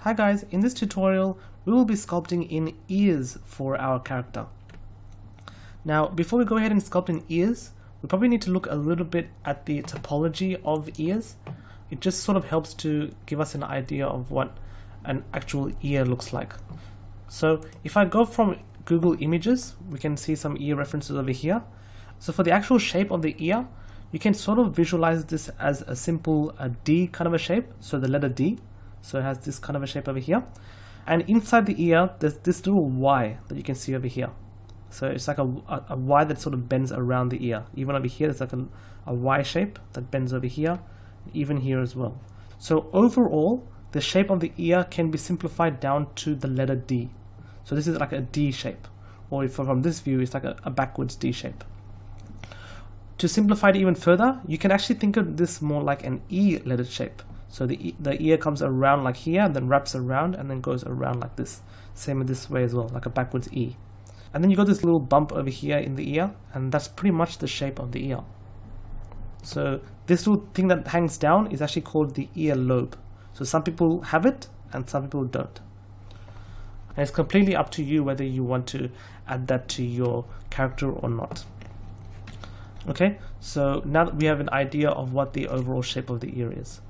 Hi guys, in this tutorial we will be sculpting in ears for our character. Now before we go ahead and sculpt in ears, we probably need to look a little bit at the topology of ears. It just sort of helps to give us an idea of what an actual ear looks like. So if I go from Google Images, we can see some ear references over here. So for the actual shape of the ear, you can sort of visualize this as a simple D kind of a shape, so the letter D. So it has this kind of a shape over here, and inside the ear there's this little Y that you can see over here. So it's like a Y that sort of bends around the ear. Even over here there's like a Y shape that bends over here, even here as well. So overall the shape of the ear can be simplified down to the letter D. So this is like a D shape, or if from this view it's like a backwards D shape. To simplify it even further, you can actually think of this more like an E lettered shape. So the ear comes around like here, and then wraps around, and then goes around like this. Same in this way as well, like a backwards E. And then you got this little bump over here in the ear, and that's pretty much the shape of the ear. So this little thing that hangs down is actually called the earlobe. So some people have it, and some people don't. And it's completely up to you whether you want to add that to your character or not. Okay, so now that we have an idea of what the overall shape of the ear is.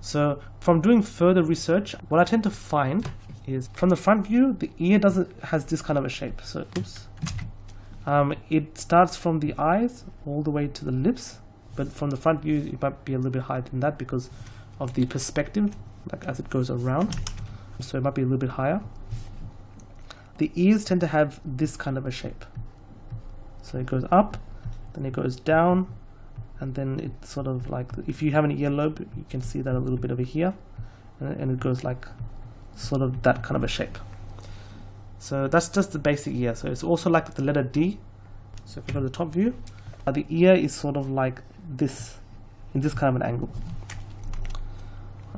So from doing further research, what I tend to find is from the front view, the ear has this kind of a shape. So it starts from the eyes all the way to the lips, but from the front view it might be a little bit higher than that because of the perspective, like as it goes around. So it might be a little bit higher. The ears tend to have this kind of a shape. So it goes up, then it goes down, and then it's sort of like, if you have an earlobe, you can see that a little bit over here, and it goes like sort of that kind of a shape. So that's just the basic ear. So it's also like the letter D. So if you go to the top view, the ear is sort of like this, in this kind of an angle.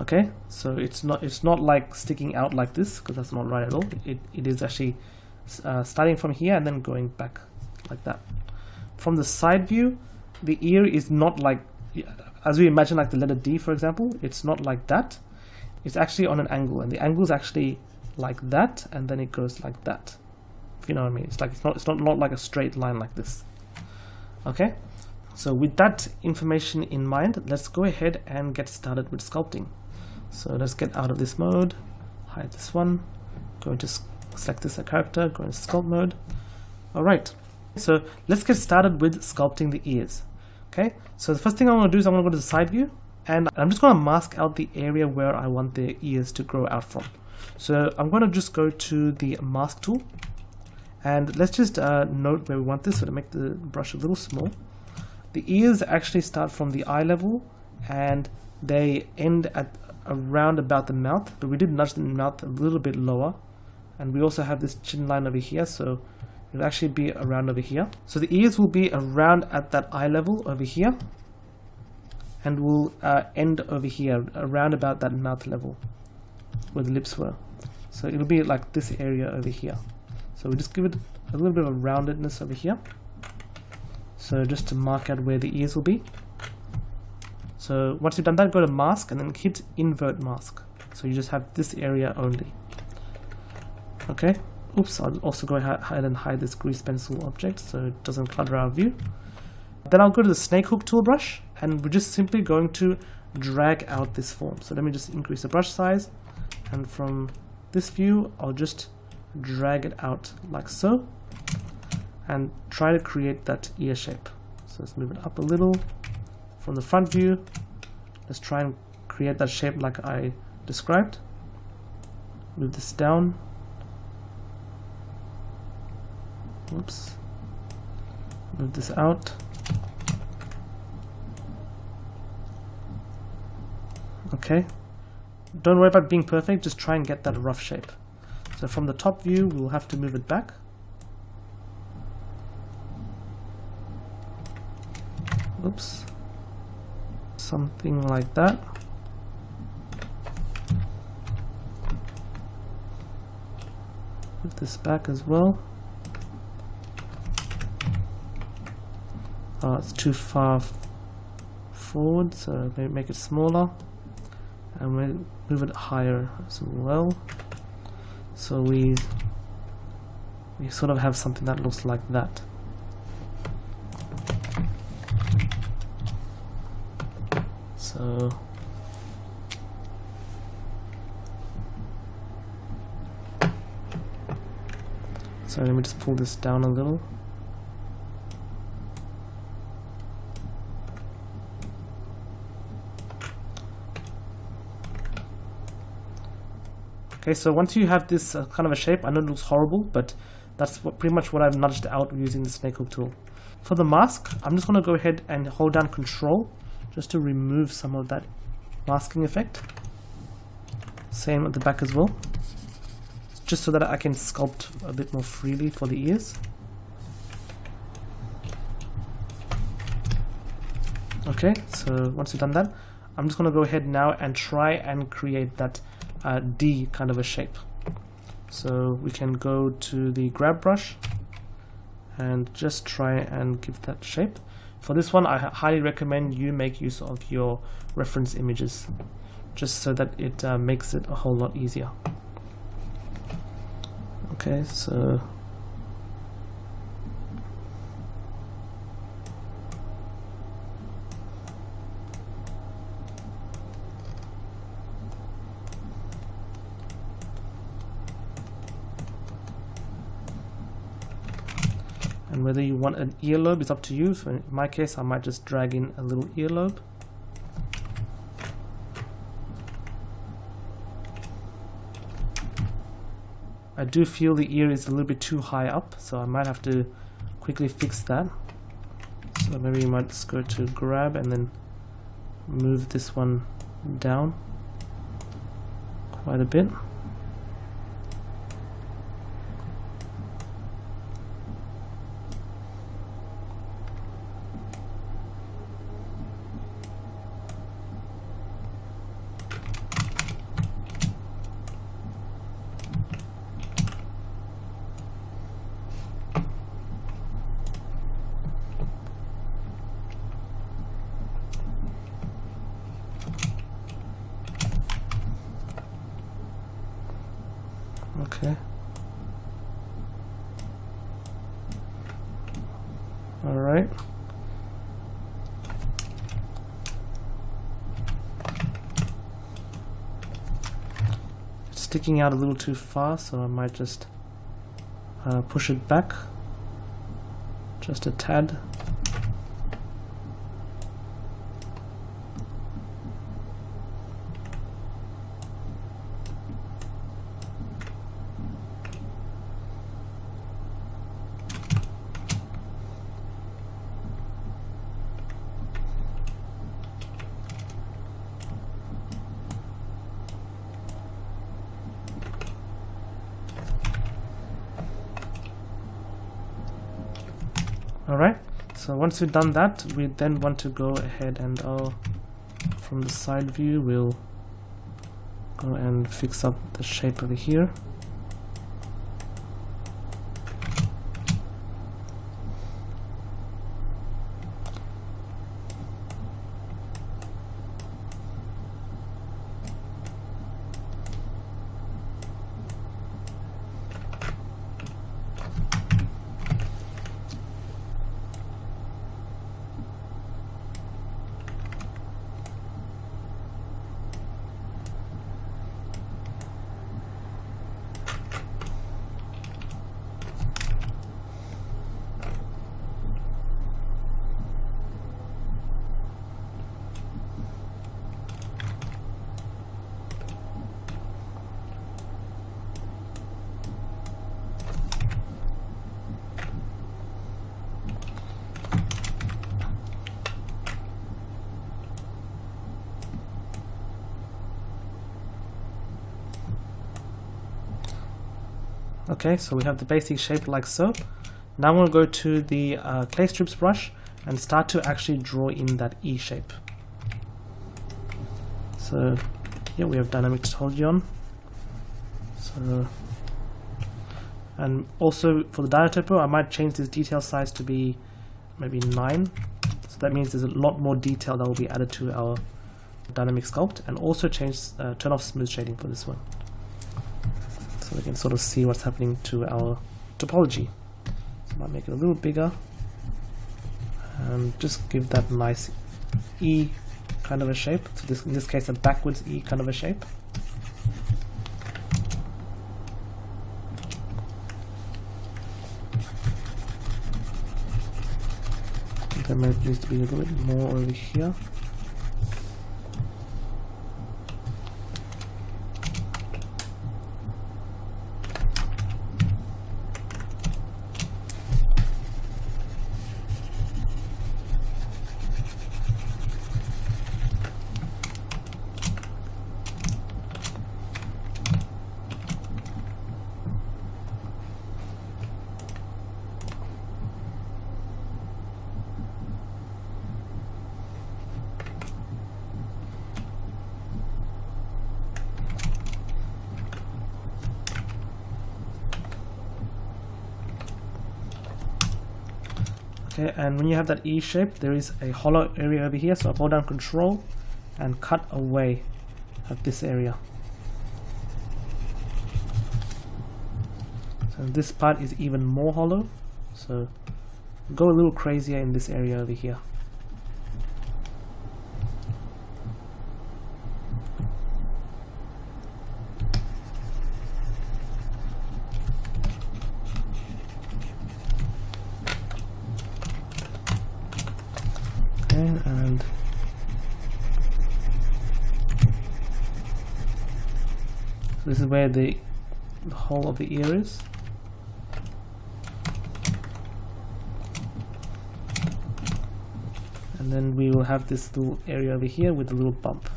Okay, so it's not like sticking out like this, because that's not right at all. It is actually starting from here and then going back like that. From the side view, the ear is not like, as we imagine like the letter D for example, it's not like that. It's actually on an angle, and the angle is actually like that, and then it goes like that, if you know what I mean. It's like it's not like a straight line like this. Okay, so with that information in mind, let's go ahead and get started with sculpting. So let's get out of this mode, hide this one, go into select this character, go into sculpt mode. Alright, so let's get started with sculpting the ears. Okay, so the first thing I'm going to do is I'm going to go to the side view, and I'm just going to mask out the area where I want the ears to grow out from. So I'm going to just go to the mask tool, and let's just note where we want this, so to make the brush a little small. The ears actually start from the eye level, and they end at around about the mouth, but we did nudge the mouth a little bit lower, and we also have this chin line over here, so it'll actually be around over here. So the ears will be around at that eye level over here, and will end over here around about that mouth level where the lips were. So it'll be like this area over here. So we just give it a little bit of a roundedness over here, so just to mark out where the ears will be. So once you've done that, go to mask and then hit invert mask, so you just have this area only. Okay, oops, I'll also go ahead and hide this grease pencil object so it doesn't clutter our view. Then I'll go to the snake hook tool brush, and we're just simply going to drag out this form. So let me just increase the brush size, and from this view I'll just drag it out like so, and try to create that ear shape. So let's move it up a little. From the front view, let's try and create that shape like I described. Move this down. Oops. Move this out. Okay. Don't worry about being perfect, just try and get that rough shape. So from the top view, we'll have to move it back. Oops. Something like that. Move this back as well. It's too far forward, so maybe make it smaller. and we'll move it higher as well, so we sort of have something that looks like that. So let me just pull this down a little. Okay, so once you have this kind of a shape, I know it looks horrible, but that's pretty much what I've nudged out using the snake hook tool. For the mask, I'm just going to go ahead and hold down Control just to remove some of that masking effect. Same at the back as well, just so that I can sculpt a bit more freely for the ears. Okay, so once you've done that, I'm just going to go ahead now and try and create that D kind of a shape. So we can go to the grab brush and just try and give that shape. For this one, I highly recommend you make use of your reference images, just so that it makes it a whole lot easier. Okay, so and whether you want an earlobe is up to you. For in my case, I might just drag in a little earlobe. I do feel the ear is a little bit too high up, so I might have to quickly fix that. So maybe you might just go to grab and then move this one down quite a bit. Okay. All right. It's sticking out a little too far, so I might just push it back just a tad. Alright, so once we've done that, we then want to go ahead and from the side view, we'll go and fix up the shape over here. Okay, so we have the basic shape like so. Now we'll go to the clay strips brush and start to actually draw in that E shape. So here we have dynamic topology on. So, and also for the Dynatopo, I might change this detail size to be maybe 9. So that means there's a lot more detail that will be added to our dynamic sculpt, and also change turn off smooth shading for this one, so we can sort of see what's happening to our topology. So I might make it a little bigger and just give that nice E kind of a shape. So in this case a backwards E kind of a shape. There might need to be a little bit more over here. Okay, and when you have that E shape, there is a hollow area over here, so I hold down Control and cut away at this area. So this part is even more hollow, so go a little crazier in this area over here. And so this is where the whole of the ear is. And then we will have this little area over here with a little bump.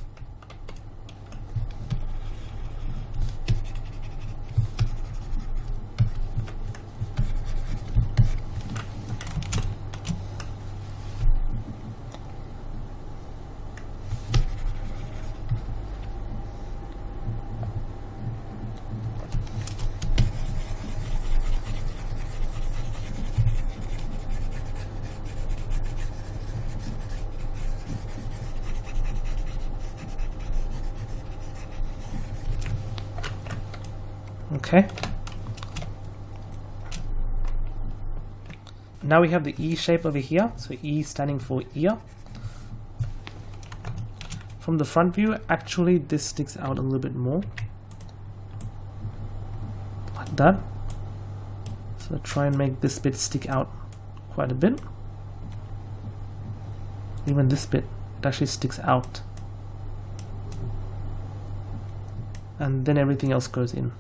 Okay. Now we have the E shape over here, so E standing for ear. From the front view, actually this sticks out a little bit more, like that. So try and make this bit stick out quite a bit. Even this bit, it actually sticks out. And then everything else goes in.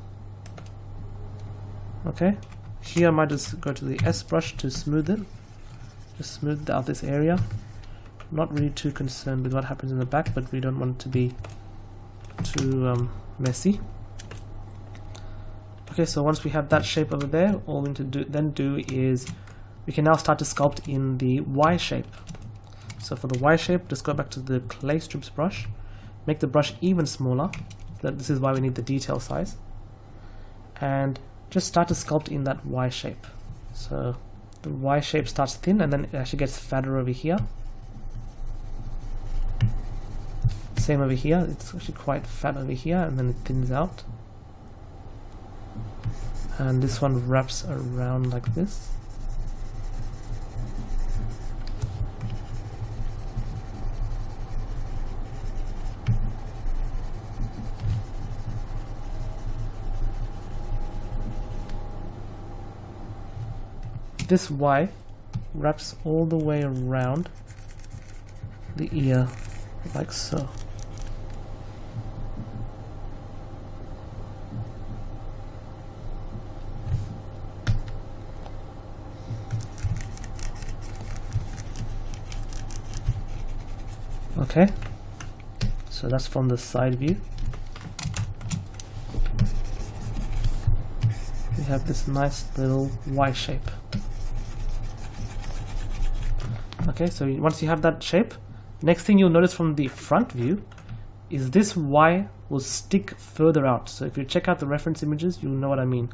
Okay, here I might just go to the S brush to smooth it. Just smooth out this area. Not really too concerned with what happens in the back, but we don't want it to be too messy. Okay, so once we have that shape over there, all we need to do is we can now start to sculpt in the Y shape. So for the Y shape, just go back to the clay strips brush, make the brush even smaller. This is why we need the detail size, and just start to sculpt in that Y shape. So the Y shape starts thin and then it actually gets fatter over here. Same over here, it's actually quite fat over here and then it thins out. And this one wraps around like this. This Y wraps all the way around the ear, like so. Okay, so that's from the side view. We have this nice little Y shape. Okay, so once you have that shape, next thing you'll notice from the front view is this Y will stick further out. So if you check out the reference images, you'll know what I mean.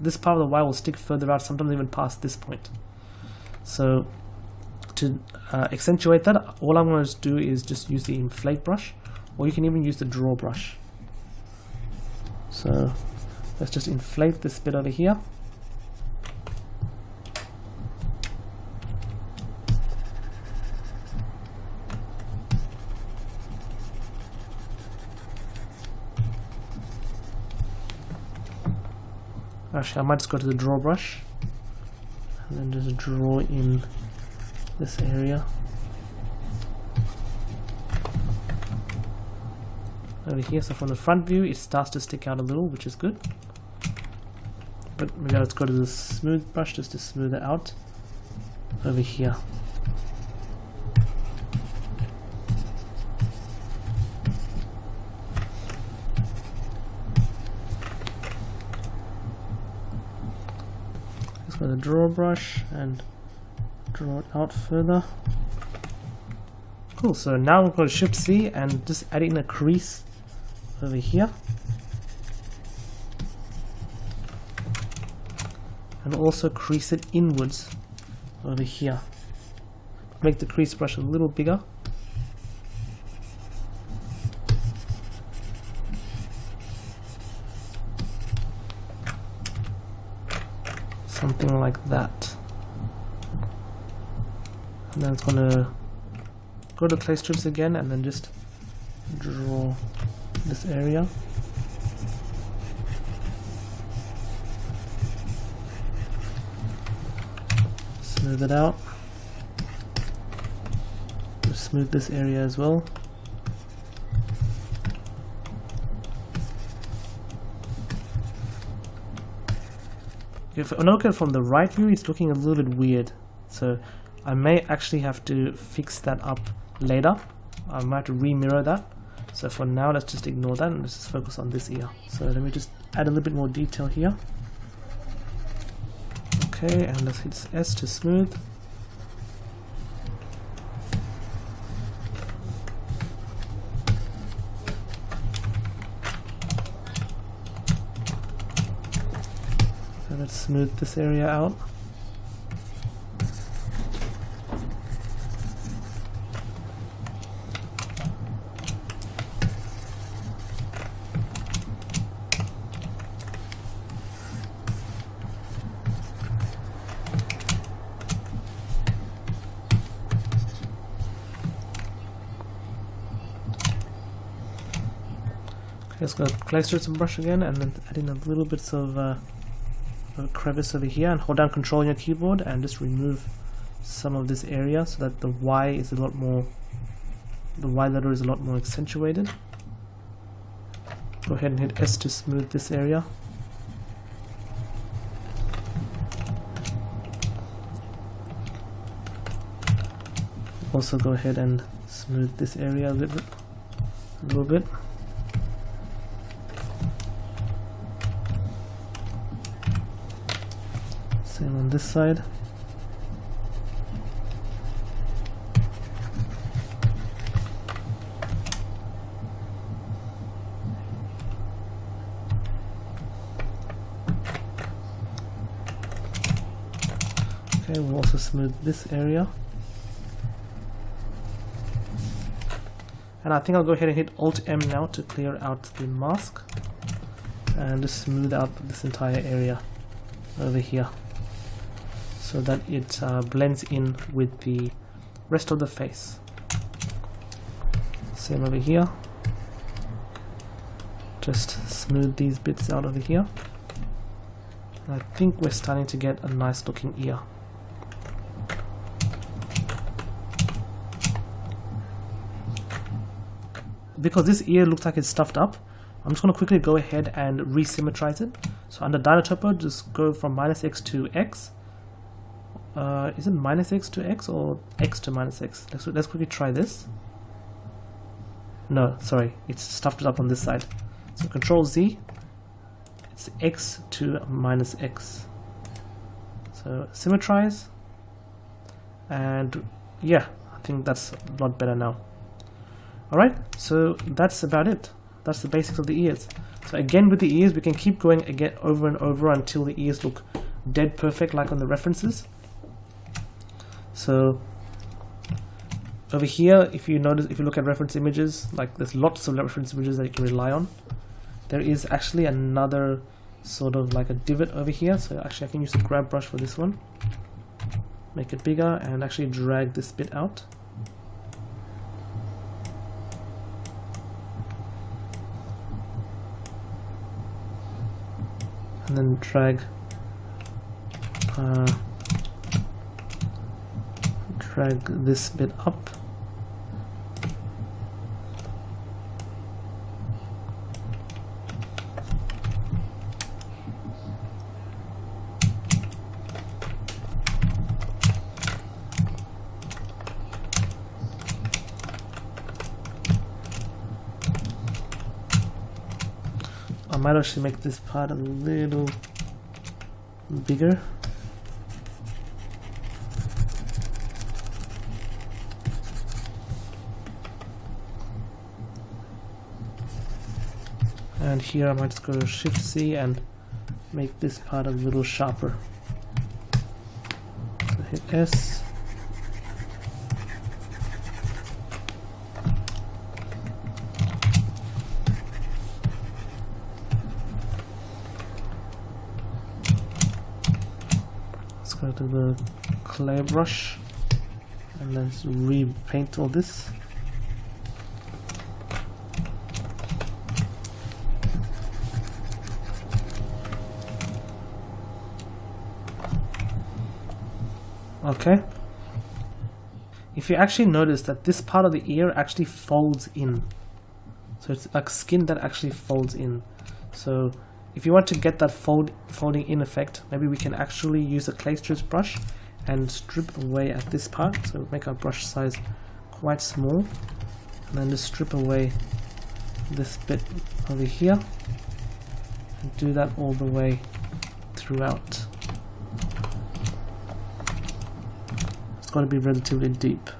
This part of the Y will stick further out, sometimes even past this point. So to accentuate that, all I'm going to do is just use the inflate brush, or you can even use the draw brush. So let's just inflate this bit over here. Actually, I might just go to the draw brush and then just draw in this area over here. So from the front view it starts to stick out a little, which is good, but maybe let's go to the smooth brush just to smooth it out over here. Let's go to the draw brush and draw it out further. Cool, so now I'm going to Shift C and just add in a crease over here, and also crease it inwards over here. Make the crease brush a little bigger. Something like that. And then it's going to go to clay strips again and then just draw this area. Smooth it out. Just smooth this area as well. If I look at it from the right view, it's looking a little bit weird. So I may actually have to fix that up later. I might have to re-mirror that. So for now, let's just ignore that and let's just focus on this ear. So let me just add a little bit more detail here. Okay, and let's hit S to smooth. So let's smooth this area out. Let's go clay strips and brush again, and then add in a little bit of a crevice over here, and hold down Control on your keyboard and just remove some of this area so that the Y is a lot more, the Y letter is a lot more accentuated. Go ahead and hit S to smooth this area. Also go ahead and smooth this area a little bit. Same on this side. Okay, we'll also smooth this area. And I think I'll go ahead and hit Alt M now to clear out the mask and just smooth out this entire area over here, so that it blends in with the rest of the face. Same over here. Just smooth these bits out over here. And I think we're starting to get a nice looking ear. Because this ear looks like it's stuffed up, I'm just going to quickly go ahead and re-symmetrize it. So under Dynotopo, just go from -X to X. Is it -X to X or X to -X? Let's quickly try this. No, sorry, it's stuffed it up on this side. So Control Z, it's X to -X. So symmetrize, and yeah, I think that's a lot better now. Alright, so that's about it. That's the basics of the ears. So again, with the ears, we can keep going again over and over until the ears look dead perfect like on the references. So over here, if you notice, if you look at reference images, like there's lots of reference images that you can rely on. There is actually another sort of like a divot over here. So actually I can use the grab brush for this one. Make it bigger and actually drag this bit out. And then drag this bit up. I might actually make this part a little bigger. And here I might just go to Shift C and make this part a little sharper. So hit S. Let's go to the clay brush and let's repaint all this. Okay. If you actually notice that this part of the ear actually folds in, so it's like skin that actually folds in. So if you want to get that folding in effect, maybe we can actually use a clay strips brush and strip away at this part. So make our brush size quite small, and then just strip away this bit over here, and do that all the way throughout. It's got to be relatively deep.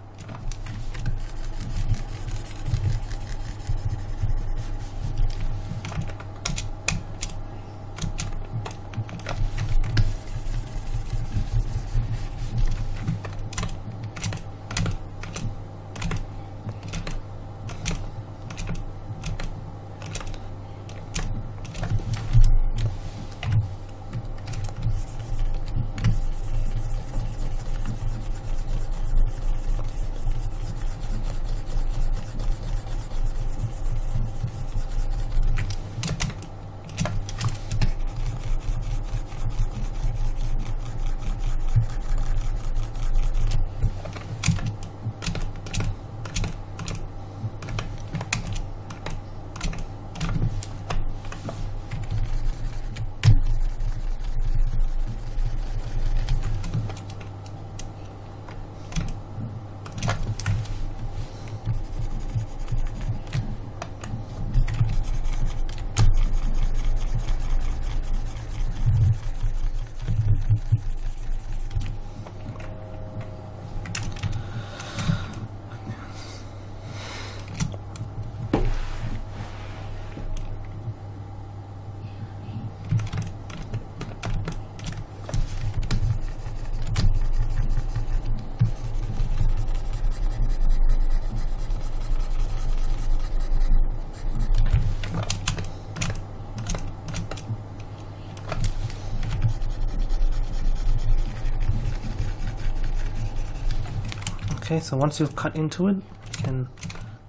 Okay, so once you've cut into it, you can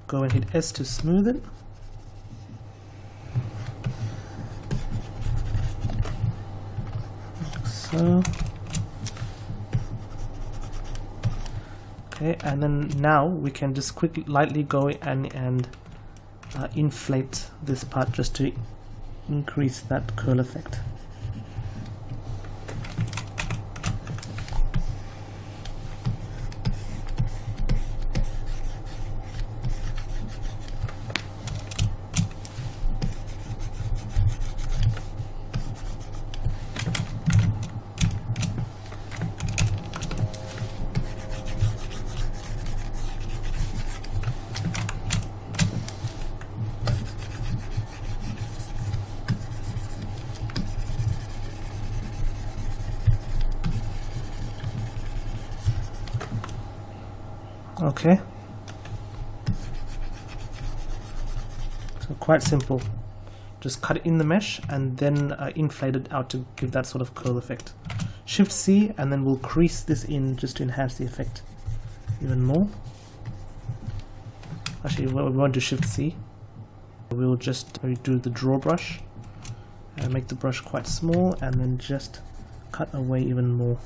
go and hit S to smooth it. Like so. Okay, and then now we can just quickly, lightly go and inflate this part just to increase that curl effect. Okay, quite simple. Just cut it in the mesh and then inflate it out to give that sort of curl effect. Shift C, and then we'll crease this in just to enhance the effect even more. Actually, we won't do Shift C. We'll just do the draw brush and make the brush quite small, and then just cut away even more.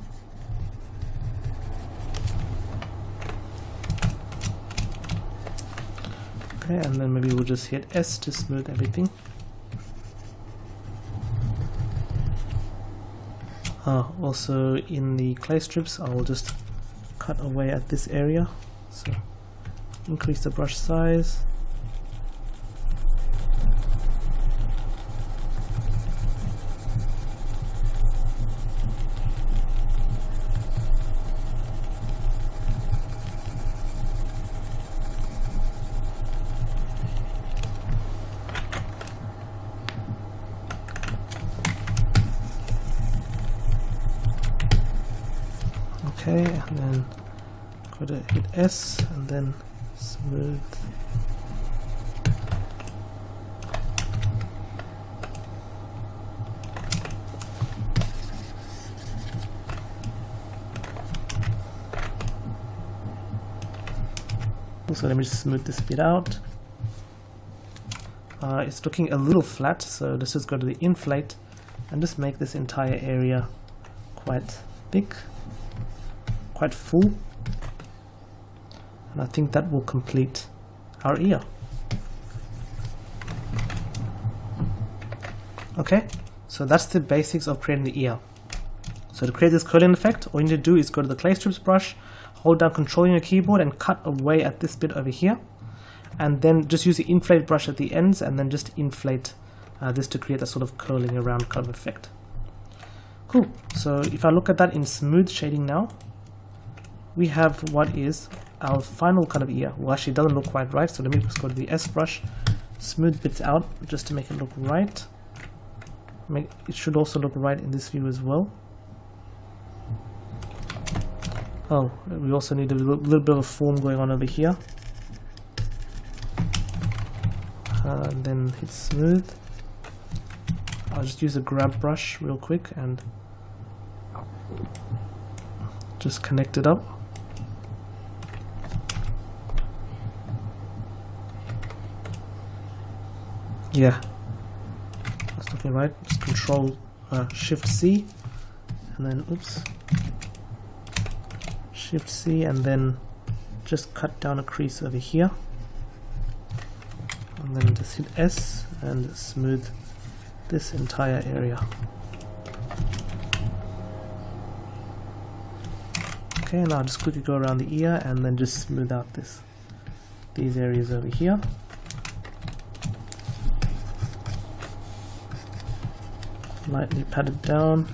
Okay, and then maybe we'll just hit S to smooth everything. Also in the clay strips, I'll just cut away at this area. So increase the brush size. Okay, and then go to hit S and then smooth. So let me just smooth this bit out. It's looking a little flat, so let's just go to the inflate and just make this entire area quite thick, quite full, and I think that will complete our ear. Okay, so that's the basics of creating the ear. So to create this curling effect, all you need to do is go to the clay strips brush, hold down Control on your keyboard and cut away at this bit over here, and then just use the inflate brush at the ends and then just inflate this to create a sort of curling around kind of effect. Cool. So if I look at that in smooth shading now, we have what is our final kind of ear. Well, actually it doesn't look quite right, so let me just go to the S brush, smooth bits out just to make it look right. It should also look right in this view as well. Oh, we also need a little bit of a form going on over here. And then hit smooth. I'll just use a grab brush real quick and just connect it up. Yeah, that's looking right. Just Control Shift C, and then oops, Shift C, and then just cut down a crease over here, and then just hit S and smooth this entire area. Okay, now I'll just quickly go around the ear and then just smooth out these areas over here. Lightly pat it down.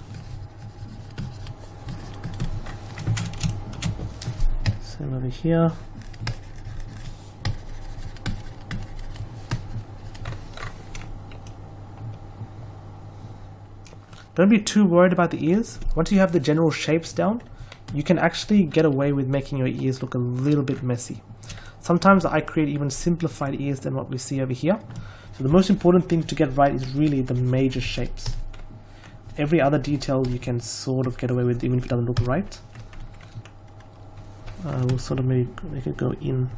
Same over here. Don't be too worried about the ears. Once you have the general shapes down, you can actually get away with making your ears look a little bit messy. Sometimes I create even simplified ears than what we see over here. So the most important thing to get right is really the major shapes. Every other detail you can sort of get away with even if it doesn't look right. We'll sort of make it go in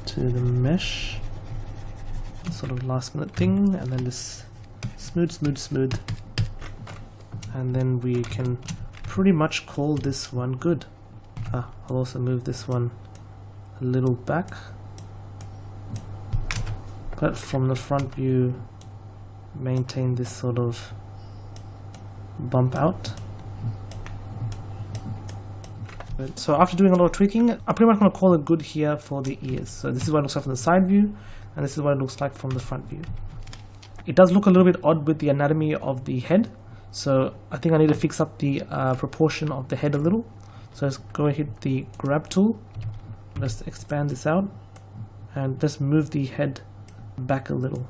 to the mesh. Sort of last minute thing, and then just smooth. And then we can pretty much call this one good. I'll also move this one a little back. But from the front view, maintain this sort of bump out. So after doing a lot of tweaking, I'm pretty much going to call it good here for the ears. So this is what it looks like from the side view, and this is what it looks like from the front view. It does look a little bit odd with the anatomy of the head, so I think I need to fix up the proportion of the head a little. So let's go and hit the grab tool, let's expand this out, and let's move the head back a little.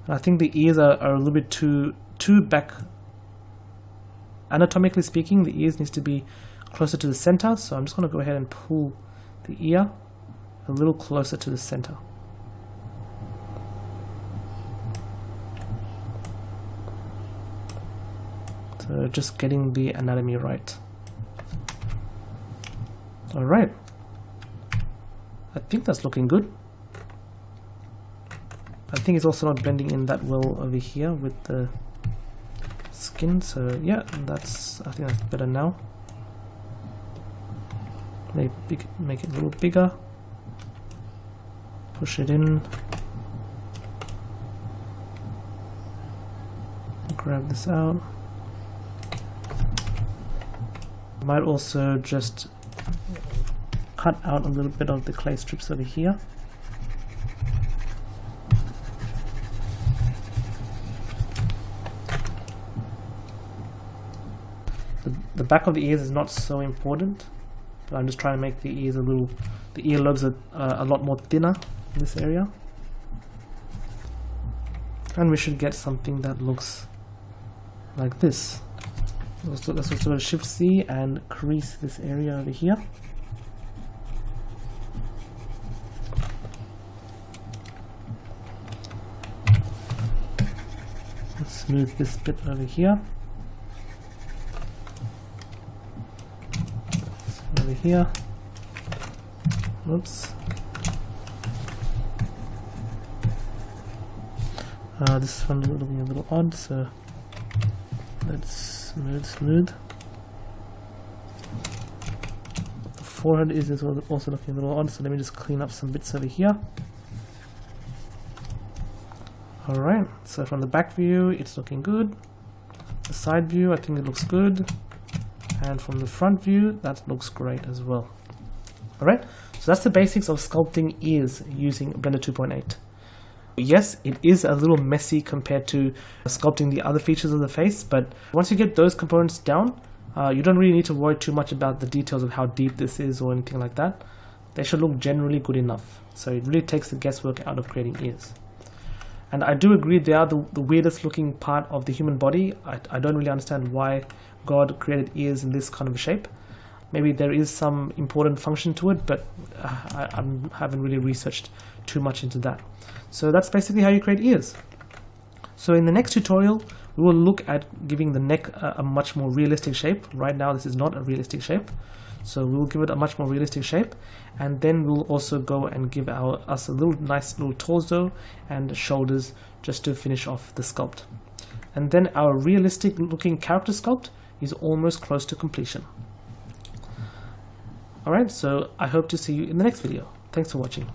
I think the ears are a little bit too back anatomically speaking, the ears needs to be closer to the center, so I'm just going to go ahead and pull the ear a little closer to the center. So just getting the anatomy right. Alright, I think that's looking good. I think it's also not blending in that well over here with the skin, so yeah, I think that's better now. Make it a little bigger, push it in, grab this out. I might also just cut out a little bit of the clay strips over here. The back of the ears is not so important, but I'm just trying to make the ears the earlobes a lot more thinner in this area. And we should get something that looks like this. Let's also Shift C and crease this area over here. Let's smooth this bit over here. Over here. Oops. This one is looking a little odd, so let's smooth. The forehead is also looking a little odd, so let me just clean up some bits over here. Alright, so from the back view it's looking good. The side view, I think it looks good. And from the front view, that looks great as well. Alright, so that's the basics of sculpting ears using Blender 2.8. Yes, it is a little messy compared to sculpting the other features of the face, but once you get those components down, you don't really need to worry too much about the details of how deep this is or anything like that. They should look generally good enough. So it really takes the guesswork out of creating ears. And I do agree they are the weirdest looking part of the human body. I don't really understand why God created ears in this kind of a shape. Maybe there is some important function to it, but I haven't really researched too much into that. So that's basically how you create ears. So in the next tutorial, we will look at giving the neck a much more realistic shape. Right now this is not a realistic shape, so we will give it a much more realistic shape, and then we'll also go and give us a nice little torso and shoulders just to finish off the sculpt. And then our realistic looking character sculpt is almost close to completion. Alright, so I hope to see you in the next video. Thanks for watching.